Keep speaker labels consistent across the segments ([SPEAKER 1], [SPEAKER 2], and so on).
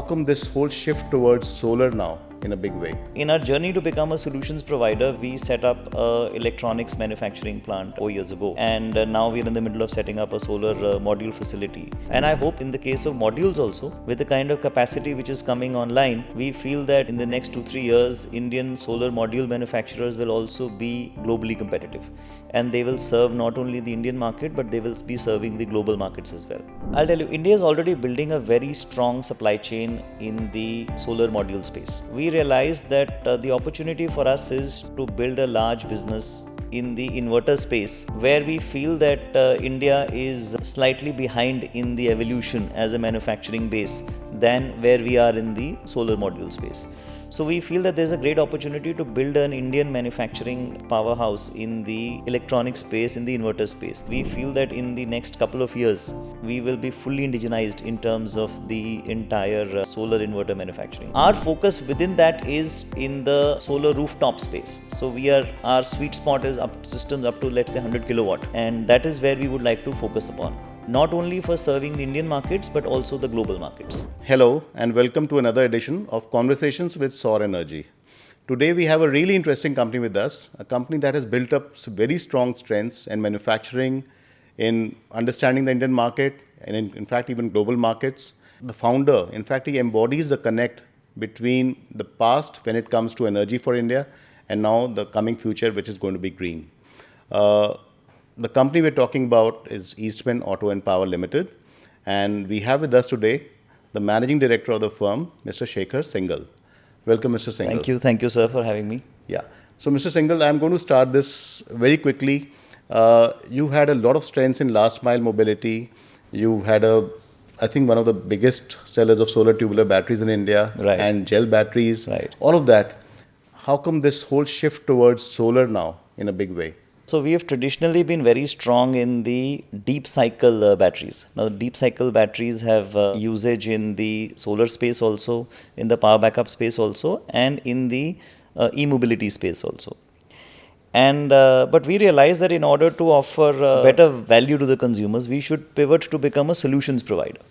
[SPEAKER 1] come this whole shift towards solar now in a big way?
[SPEAKER 2] In our journey to become a solutions provider, we set up a electronics manufacturing plant 4 years ago, and now we're in the middle of setting up a solar module facility. And I hope in the case of modules also, with the kind of capacity which is coming online, we feel that in the next 2-3 years, Indian solar module manufacturers will also be globally competitive, and they will serve not only the Indian market, but they will be serving the global markets as well. I'll tell you, India is already building a very strong supply chain in the solar module space. We realized that the opportunity for us is to build a large business in the inverter space, where we feel that India is slightly behind in the evolution as a manufacturing base than where we are in the solar module space. So we feel that there's a great opportunity to build an Indian manufacturing powerhouse in the electronic space, in the inverter space. We feel that in the next couple of years, we will be fully indigenized in terms of the entire solar inverter manufacturing. Our focus within that is in the solar rooftop space. So our sweet spot is systems up to, let's say, 100 kilowatt, and that is where we would like to focus upon, not only for serving the Indian markets, but also the global markets.
[SPEAKER 1] Hello and welcome to another edition of Conversations with Saur Energy. Today we have a really interesting company with us, a company that has built up very strong strengths in manufacturing, in understanding the Indian market, and in fact even global markets. The founder, in fact, he embodies the connect between the past when it comes to energy for India and now the coming future, which is going to be green. The company we're talking about is Eastman Auto Power Limited, and we have with us today the managing director of the firm, Mr. Shekhar Singal. Welcome, Mr. Singal.
[SPEAKER 2] Thank you, sir, for having me.
[SPEAKER 1] Yeah. So, Mr. Singal, I'm going to start this very quickly. You had a lot of strengths in last mile mobility. You had I think one of the biggest sellers of solar tubular batteries in India,
[SPEAKER 2] right,
[SPEAKER 1] and gel batteries,
[SPEAKER 2] right,
[SPEAKER 1] all of that. How come this whole shift towards solar now in a big way?
[SPEAKER 2] So we have traditionally been very strong in the deep cycle batteries. Now, the deep cycle batteries have usage in the solar space also, in the power backup space also, and in the e-mobility space also. And but we realized that in order to offer better value to the consumers, we should pivot to become a solutions provider.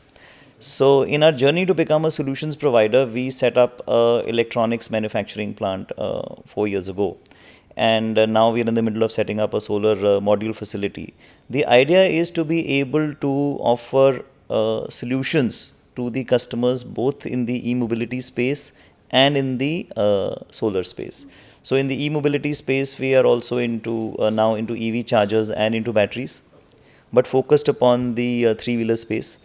[SPEAKER 2] So in our journey to become a solutions provider, we set up a electronics manufacturing plant 4 years ago. And now we're in the middle of setting up a solar module facility. The idea is to be able to offer solutions to the customers both in the e-mobility space and in the solar space. So in the e-mobility space, we are also now into EV chargers and into batteries, but focused upon the three-wheeler space.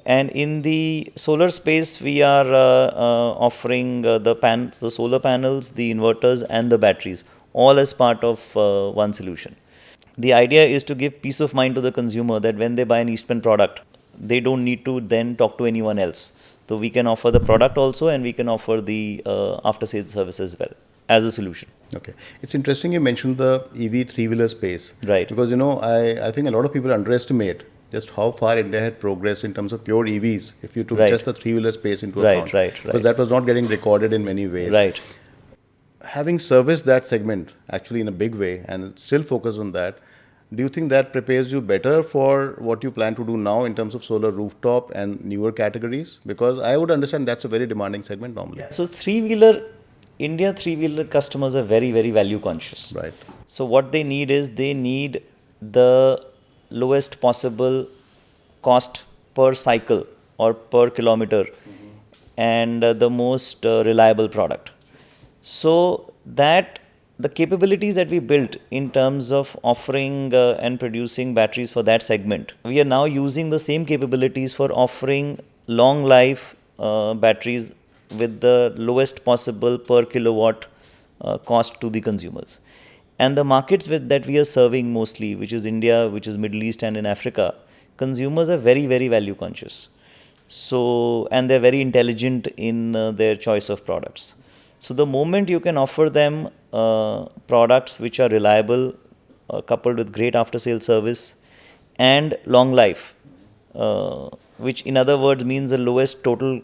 [SPEAKER 2] And in the solar space, we are offering the solar panels, the inverters, and the batteries, all as part of one solution. The idea is to give peace of mind to the consumer that when they buy an Eastman product, they don't need to then talk to anyone else. So we can offer the product also, and we can offer the after-sales service as well as a solution.
[SPEAKER 1] Okay. It's interesting you mentioned the EV three-wheeler space.
[SPEAKER 2] Right.
[SPEAKER 1] Because, I think a lot of people underestimate just how far India had progressed in terms of pure EVs if you took just the three-wheeler space into account.
[SPEAKER 2] Right.
[SPEAKER 1] Because that was not getting recorded in many ways.
[SPEAKER 2] Right.
[SPEAKER 1] Having serviced that segment actually in a big way and still focus on that, do you think that prepares you better for what you plan to do now in terms of solar rooftop and newer categories? Because I would understand that's a very demanding segment normally.
[SPEAKER 2] So India three-wheeler customers are very, very value conscious.
[SPEAKER 1] Right.
[SPEAKER 2] So what they need is the lowest possible cost per cycle or per kilometer, and the most reliable product. So that the capabilities that we built in terms of offering and producing batteries for that segment, we are now using the same capabilities for offering long life batteries with the lowest possible per kilowatt cost to the consumers. And the markets that we are serving mostly, which is India, which is Middle East, and in Africa, consumers are very, very value conscious. So, and they're very intelligent in their choice of products. So the moment you can offer them products which are reliable, coupled with great after-sales service and long life, which in other words means the lowest total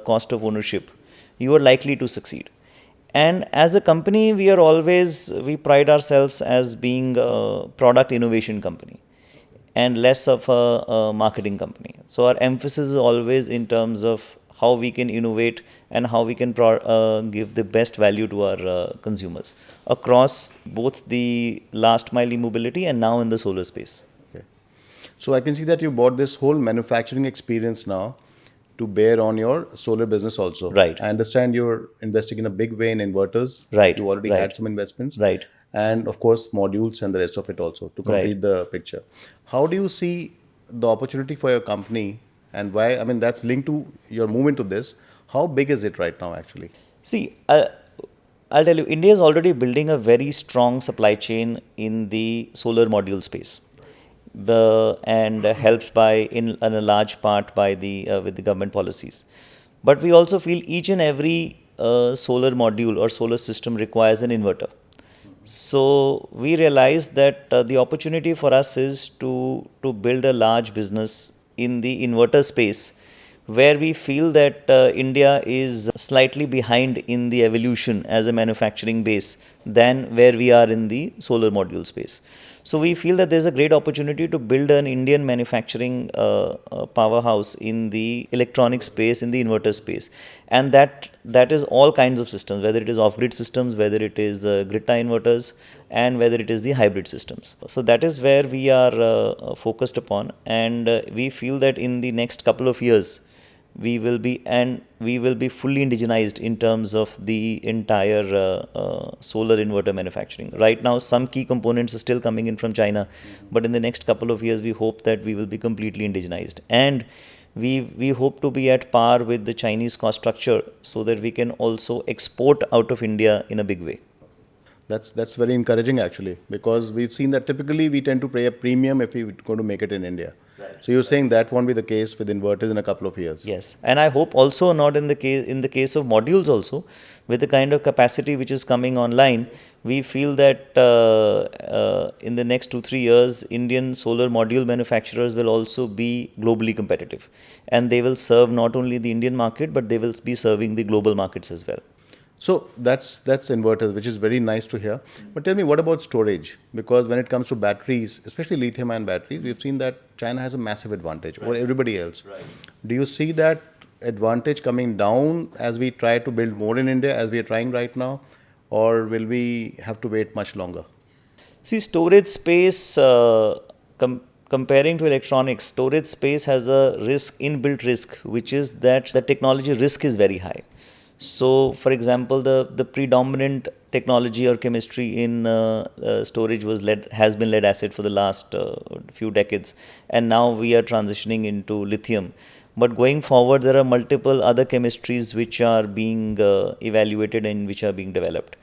[SPEAKER 2] cost of ownership, you are likely to succeed. And as a company, we pride ourselves as being a product innovation company. and less of a marketing company. So our emphasis is always in terms of how we can innovate and how we can give the best value to our consumers across both the last mile e-mobility and now in the solar space.
[SPEAKER 1] Okay. So I can see that you bought this whole manufacturing experience now to bear on your solar business also.
[SPEAKER 2] Right.
[SPEAKER 1] I understand you're investing in a big way in inverters.
[SPEAKER 2] Right,
[SPEAKER 1] You already
[SPEAKER 2] right,
[SPEAKER 1] had some investments.
[SPEAKER 2] right,
[SPEAKER 1] And of course, modules and the rest of it also to
[SPEAKER 2] right.
[SPEAKER 1] complete the picture. How do you see the opportunity for your company and why? I mean, that's linked to your move into this. How big is it right now, actually?
[SPEAKER 2] See, I'll tell you, India is already building a very strong supply chain in the solar module space, and helped by in a large part by the with the government policies. But we also feel each and every solar module or solar system requires an inverter. So we realized that the opportunity for us is to build a large business in the inverter space, where we feel that India is slightly behind in the evolution as a manufacturing base than where we are in the solar module space. So we feel that there's a great opportunity to build an Indian manufacturing powerhouse in the electronic space, in the inverter space, and that is all kinds of systems, whether it is off-grid systems, whether it is grid-tie inverters, and whether it is the hybrid systems. So that is where we are focused upon, and we feel that in the next couple of years we will be fully indigenized in terms of the entire solar inverter manufacturing. Right now, some key components are still coming in from China, but in the next couple of years, we hope that we will be completely indigenized, and we hope to be at par with the Chinese cost structure, so that we can also export out of India in a big way.
[SPEAKER 1] That's very encouraging actually, because we've seen that typically we tend to pay a premium if we're going to make it in India.
[SPEAKER 2] Right.
[SPEAKER 1] So you're saying that won't be the case with inverters in a couple of years.
[SPEAKER 2] Yes, and I hope also not in the case of modules also, with the kind of capacity which is coming online, we feel that in the next 2-3 years, Indian solar module manufacturers will also be globally competitive, and they will serve not only the Indian market, but they will be serving the global markets as well.
[SPEAKER 1] So that's inverters, which is very nice to hear. But tell me, what about storage? Because when it comes to batteries, especially lithium-ion batteries, we've seen that China has a massive advantage over everybody else.
[SPEAKER 2] Right.
[SPEAKER 1] Do you see that advantage coming down as we try to build more in India, as we are trying right now, or will we have to wait much longer?
[SPEAKER 2] See, storage space, comparing to electronics, storage space has a inbuilt risk, which is that the technology risk is very high. So, for example, the predominant technology or chemistry in storage has been lead acid for the last few decades, and now we are transitioning into lithium. But going forward, there are multiple other chemistries which are being evaluated and which are being developed.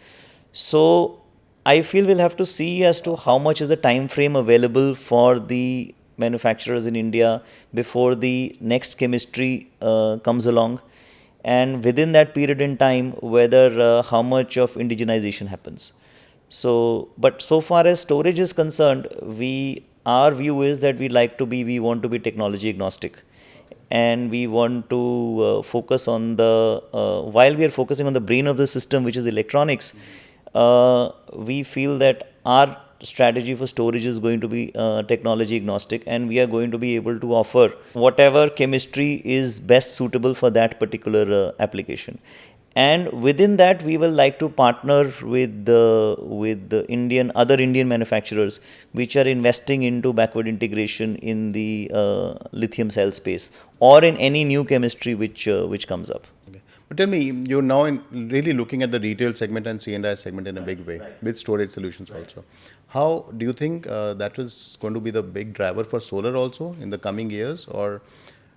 [SPEAKER 2] So I feel we'll have to see as to how much is the time frame available for the manufacturers in India before the next chemistry comes along, and within that period in time, whether how much of indigenization happens. So, but so far as storage is concerned, our view is that we want to be technology agnostic, and we want to focus on while we are focusing on the brain of the system, which is electronics. We feel that our strategy for storage is going to be technology agnostic, and we are going to be able to offer whatever chemistry is best suitable for that particular application. And within that, we will like to partner with the other Indian manufacturers which are investing into backward integration in the lithium cell space, or in any new chemistry which comes up.
[SPEAKER 1] Okay. But tell me, you're now really looking at the retail segment and C&I segment in a big way, with storage solutions also. How do you think that is going to be the big driver for solar also in the coming years? Or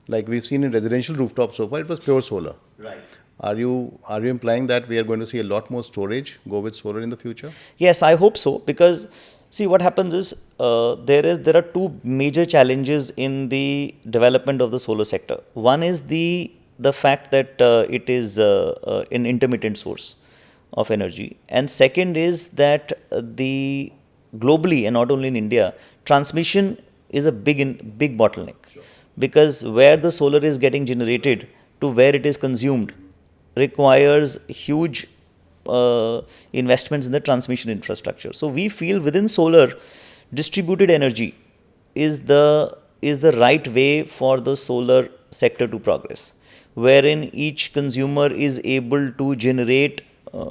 [SPEAKER 1] like we've seen in residential rooftops so far, it was pure solar.
[SPEAKER 2] Right.
[SPEAKER 1] Are you implying that we are going to see a lot more storage go with solar in the future?
[SPEAKER 2] Yes, I hope so, because see, what happens is there are two major challenges in the development of the solar sector. One is the fact that it is an intermittent source of energy, and second is that the globally and not only in India, transmission is a big bottleneck, because where the solar is getting generated to where it is consumed requires huge investments in the transmission infrastructure. So we feel within solar, distributed energy is the right way for the solar sector to progress, wherein each consumer is able to generate,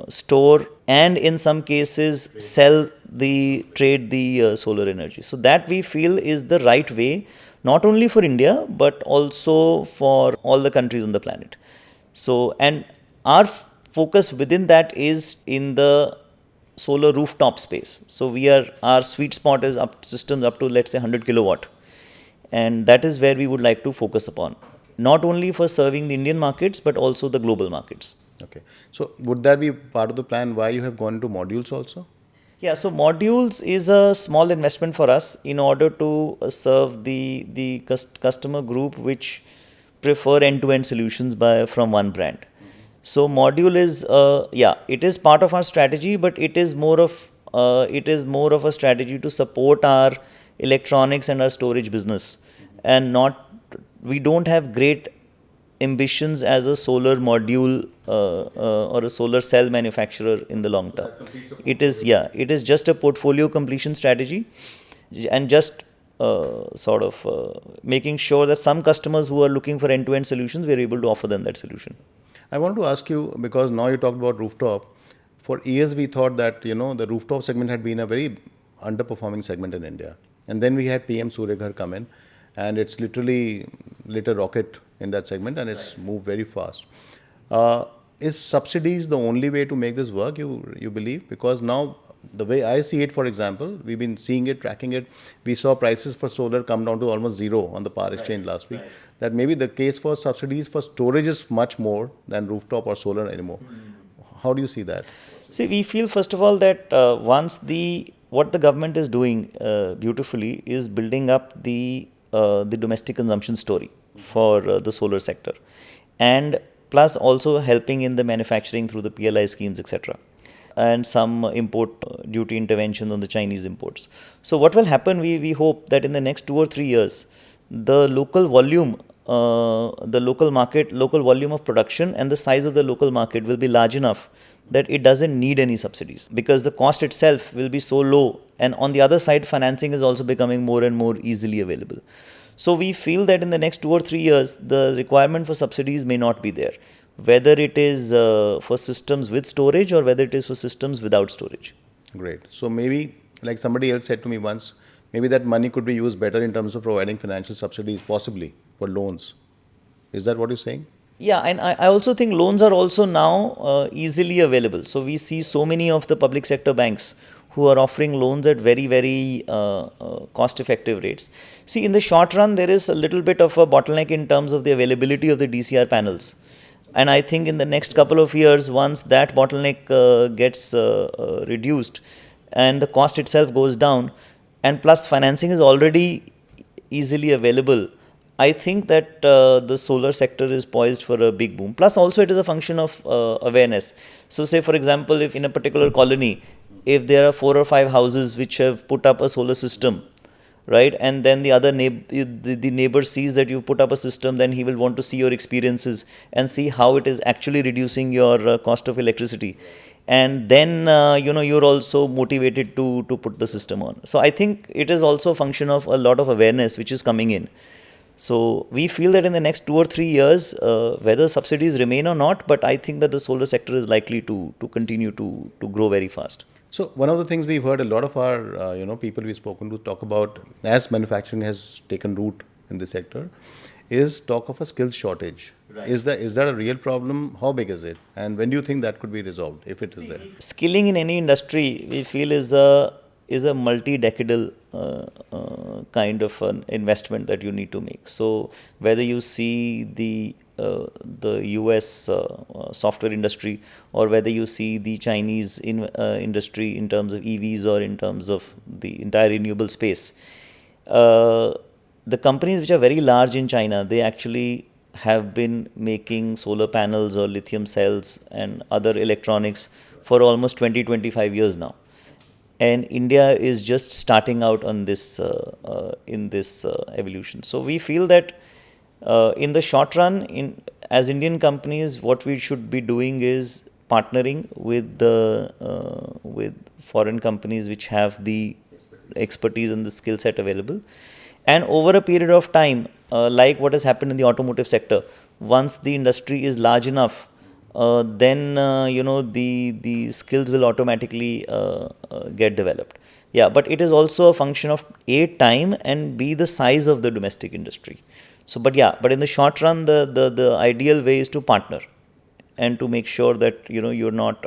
[SPEAKER 2] store, and in some cases sell the trade the solar energy. So that we feel is the right way, not only for India but also for all the countries on the planet. So, and our focus within that is in the solar rooftop space. So our sweet spot is up systems up to, let's say, 100 kilowatt, and that is where we would like to focus upon, not only for serving the Indian markets but also the global markets.
[SPEAKER 1] Okay. So would that be part of the plan why you have gone into modules also?
[SPEAKER 2] Yeah, so modules is a small investment for us in order to serve the customer group which prefer end-to-end solutions from one brand. So module is, yeah, it is part of our strategy, but it is more of a strategy to support our electronics and our storage business, and not, we don't have great ambitions as a solar module or a solar cell manufacturer in the long term. It is, yeah, it is just a portfolio completion strategy, and just making sure that some customers who are looking for end-to-end solutions, we are able to offer them that solution.
[SPEAKER 1] I want to ask you, because now you talked about rooftop. For years, we thought that the rooftop segment had been a very underperforming segment in India, and then we had PM Surya Ghar come in, and it's literally lit a rocket in that segment, and it's moved very fast. Is subsidies the only way to make this work? You believe? Because now the way I see it, for example, we've been seeing it, tracking it. We saw prices for solar come down to almost zero on the power exchange last week. That maybe the case for subsidies for storage is much more than rooftop or solar anymore. How do you see that?
[SPEAKER 2] See, we feel first of all that what the government is doing beautifully is building up the domestic consumption story for the solar sector, and plus also helping in the manufacturing through the PLI schemes, etc., and some import duty interventions on the Chinese imports. So what will happen, we hope that in the next 2 or 3 years, the local volume, local volume of production and the size of the local market will be large enough that it doesn't need any subsidies, because the cost itself will be so low, and on the other side, financing is also becoming more and more easily available. So we feel that in the next 2 or 3 years, the requirement for subsidies may not be there, whether it is for systems with storage or whether it is for systems without storage.
[SPEAKER 1] Great. So maybe, like somebody else said to me once, maybe that money could be used better in terms of providing financial subsidies, possibly for loans. Is that what you're saying?
[SPEAKER 2] Yeah, and I also think loans are also now easily available. So we see so many of the public sector banks who are offering loans at very, very cost-effective rates. See, in the short run, there is a little bit of a bottleneck in terms of the availability of the DCR panels. And I think in the next couple of years, once that bottleneck gets reduced and the cost itself goes down, and plus financing is already easily available, I think that the solar sector is poised for a big boom. Plus also it is a function of awareness. So say, for example, if in a particular colony, if there are 4 or 5 houses which have put up a solar system, right, and then the neighbor sees that you put up a system, then he will want to see your experiences and see how it is actually reducing your cost of electricity, and then you're also motivated to put the system on. So I think it is also a function of a lot of awareness which is coming in. So we feel that in the next 2 or 3 years, whether subsidies remain or not, but I think that the solar sector is likely to continue to grow very fast.
[SPEAKER 1] So one of the things we've heard a lot of our people we've spoken to talk about, as manufacturing has taken root in this sector, is talk of a skills shortage. Right. Is that a real problem? How big is it? And when do you think that could be resolved, if it is there?
[SPEAKER 2] Skilling in any industry, we feel, is a multi-decadal kind of an investment that you need to make. So whether you see the US software industry, or whether you see the Chinese industry in terms of EVs, or in terms of the entire renewable space, the companies which are very large in China, they actually have been making solar panels or lithium cells and other electronics for almost 20-25 years now. And India is just starting out on this in this evolution. So we feel that in the short run, as Indian companies, what we should be doing is partnering with with foreign companies which have the expertise and the skill set available, And over a period of time, like what has happened in the automotive sector, once the industry is large enough, then the skills will automatically get developed. Yeah, but it is also a function of A, time, and B, the size of the domestic industry. So, but yeah, but in the short run, the ideal way is to partner and to make sure that you're not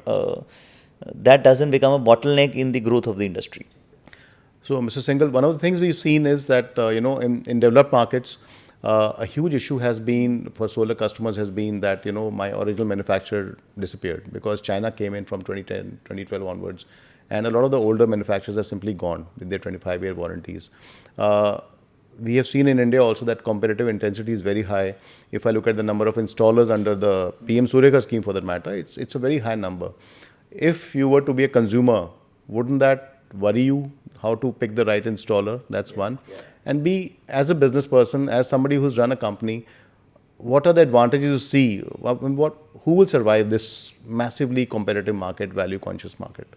[SPEAKER 2] that doesn't become a bottleneck in the growth of the industry.
[SPEAKER 1] So, Mr. Singhal, one of the things we've seen is that in developed markets, a huge issue has been for solar customers has been that my original manufacturer disappeared because China came in from 2010, 2012 onwards, and a lot of the older manufacturers have simply gone with their 25-year warranties. We have seen in India also that competitive intensity is very high. If I look at the number of installers under the PM Surya scheme, for that matter, it's a very high number. If you were to be a consumer, wouldn't that worry you? How to pick the right installer? That's one. And B, as a business person, as somebody who's run a company, what are the advantages you see? Who will survive this massively competitive market, value conscious market?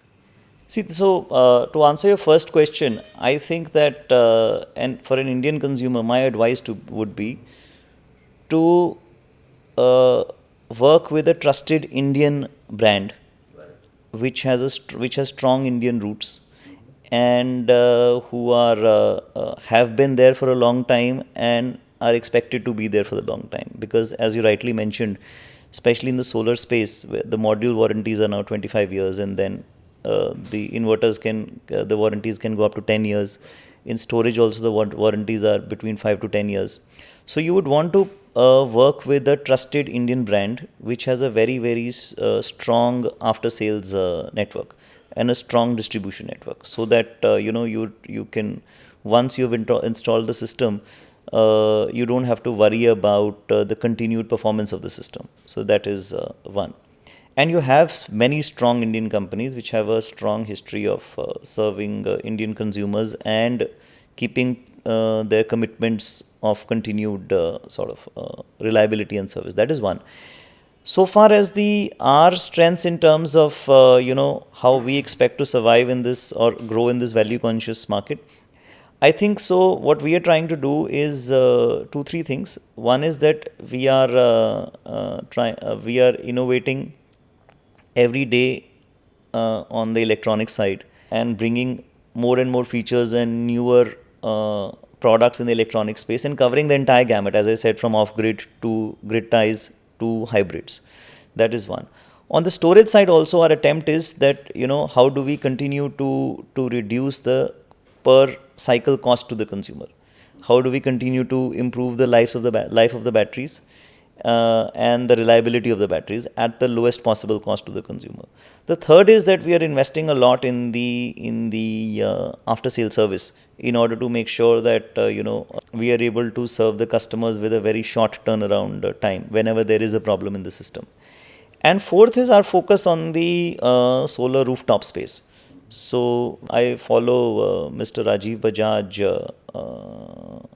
[SPEAKER 2] See, so to answer your first question, I think that, and for an Indian consumer, my advice would be to uh, work with a trusted Indian brand, which has strong Indian roots, and who are have been there for a long time and are expected to be there for a long time. Because, as you rightly mentioned, especially in the solar space, where the module warranties are now 25 years, and then the inverters the warranties can go up to 10 years. In storage also, the warranties are between 5 to 10 years. So you would want to work with a trusted Indian brand which has a very strong after sales network and a strong distribution network, so that you can, once you've installed the system, you don't have to worry about the continued performance of the system. So that is one. And you have many strong Indian companies which have a strong history of serving Indian consumers and keeping their commitments of continued reliability and service. That is one. So far as the our strengths in terms of how we expect to survive in this or grow in this value conscious market, I think so. What we are trying to do is two three things. One is that we are innovating every day on the electronic side and bringing more and more features and newer products in the electronic space and covering the entire gamut, as I said, from off grid to grid ties to hybrids. That is one. On the storage side also, our attempt is that how do we continue to reduce the per cycle cost to the consumer. How do we continue to improve the life of the batteries and the reliability of the batteries at the lowest possible cost to the consumer. The third is that we are investing a lot in the after sale service in order to make sure that we are able to serve the customers with a very short turnaround time whenever there is a problem in the system. And fourth is our focus on the solar rooftop space. So I follow Mr. Rajiv Bajaj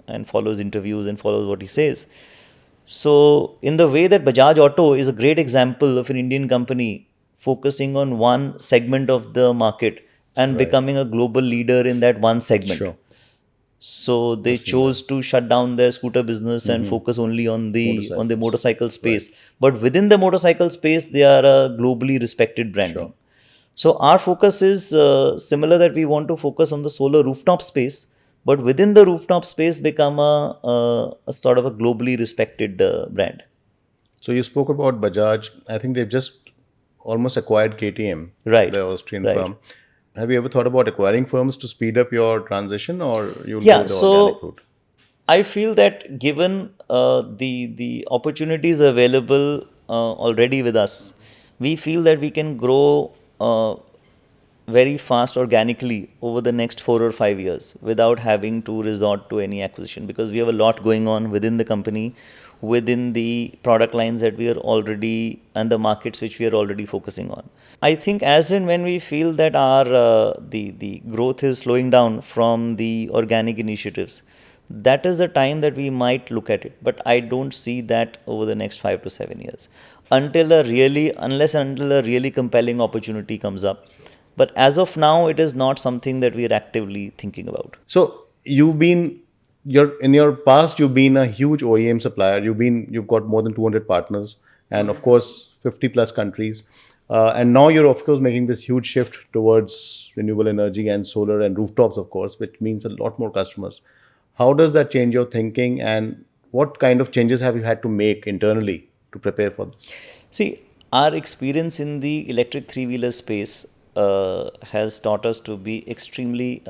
[SPEAKER 2] and follows interviews and follows what he says. So, in the way that Bajaj Auto is a great example of an Indian company focusing on one segment of the market and
[SPEAKER 1] Right.
[SPEAKER 2] becoming a global leader in that one segment.
[SPEAKER 1] Sure.
[SPEAKER 2] So they chose to shut down their scooter business and focus only on the
[SPEAKER 1] Motorcycles.
[SPEAKER 2] motorcycle space. But within the motorcycle space, they are a globally respected brand
[SPEAKER 1] Sure.
[SPEAKER 2] name. So our focus is similar, that we want to focus on the solar rooftop space, but within the rooftop space become a sort of a globally respected brand.
[SPEAKER 1] So you spoke about Bajaj. I think they've just almost acquired KTM,
[SPEAKER 2] Right,
[SPEAKER 1] the Austrian
[SPEAKER 2] right.
[SPEAKER 1] firm. Have you ever thought about acquiring firms to speed up your transition, or you'll go
[SPEAKER 2] Yeah,
[SPEAKER 1] with the organic
[SPEAKER 2] so
[SPEAKER 1] route?
[SPEAKER 2] I feel that given the opportunities available already with us, we feel that we can grow very fast organically over the next 4 or 5 years without having to resort to any acquisition, because we have a lot going on within the company, within the product lines that we are already and the markets which we are already focusing on. I think as and when we feel that our the growth is slowing down from the organic initiatives, that is the time that we might look at it. But I don't see that over the next 5 to 7 years unless and until a really compelling opportunity comes up. But as of now, it is not something that we are actively thinking about.
[SPEAKER 1] So you've been in your past you've been a huge OEM supplier. You've got more than 200 partners, and of course 50 plus countries. And now you're of course making this huge shift towards renewable energy and solar and rooftops, of course, which means a lot more customers. How does that change your thinking, and what kind of changes have you had to make internally to prepare for this?
[SPEAKER 2] See, our experience in the electric three-wheeler space has taught us to be extremely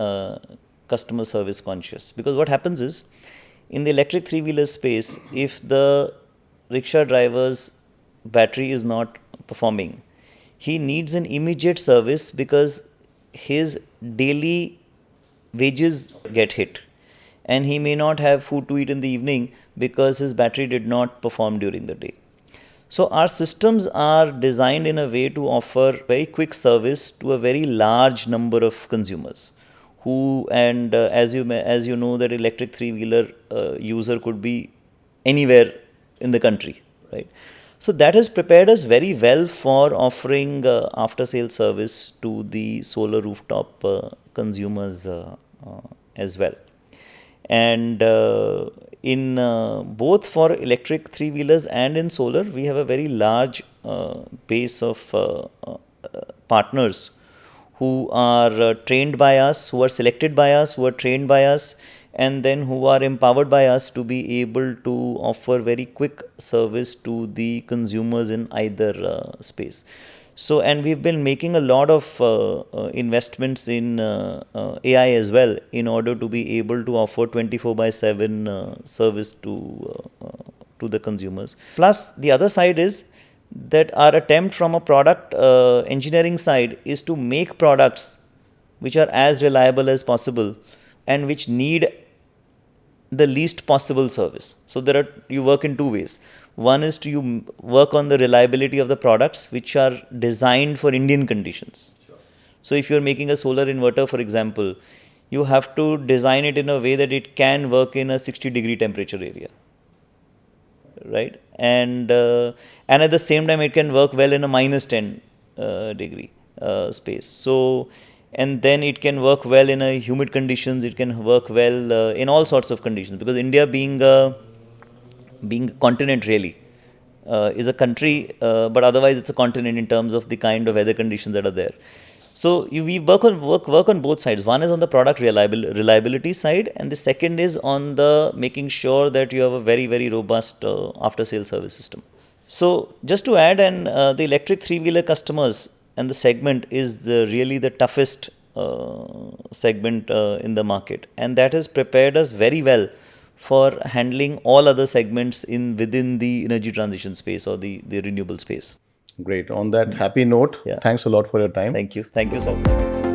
[SPEAKER 2] customer service conscious. Because what happens is, in the electric three-wheeler space, if the rickshaw driver's battery is not performing, he needs an immediate service because his daily wages get hit, and he may not have food to eat in the evening because his battery did not perform during the day. So our systems are designed in a way to offer very quick service to a very large number of consumers who, and as you know, that electric three-wheeler user could be anywhere in the country, right? So that has prepared us very well for offering after-sale service to the solar rooftop consumers as well. And in both for electric three-wheelers and in solar, we have a very large base of partners who are trained by us, who are selected by us, who are trained by us, and then who are empowered by us to be able to offer very quick service to the consumers in either space. So, and we've been making a lot of investments in AI as well, in order to be able to offer 24/7 service to the consumers. Plus, the other side is that our attempt from a product engineering side is to make products which are as reliable as possible and which need the least possible service. So you work in two ways. One is to you work on the reliability of the products which are designed for Indian conditions. Sure. So if you're making a solar inverter, for example, you have to design it in a way that it can work in a 60-degree temperature area, right? And at the same time, it can work well in a minus 10 degree space. So, and then it can work well in a humid conditions. It can work well in all sorts of conditions, because India being a continent really is a country, but otherwise it's a continent in terms of the kind of weather conditions that are there. So we work on both sides. One is on the product reliability side, and the second is on the making sure that you have a very robust after sales service system. So just to add, and the electric three-wheeler customers and the segment is really the toughest segment in the market, and that has prepared us very well for handling all other segments within the energy transition space or the renewable space.
[SPEAKER 1] Great. On that happy note,
[SPEAKER 2] Yeah.
[SPEAKER 1] thanks a lot for your time.
[SPEAKER 2] Thank you so much.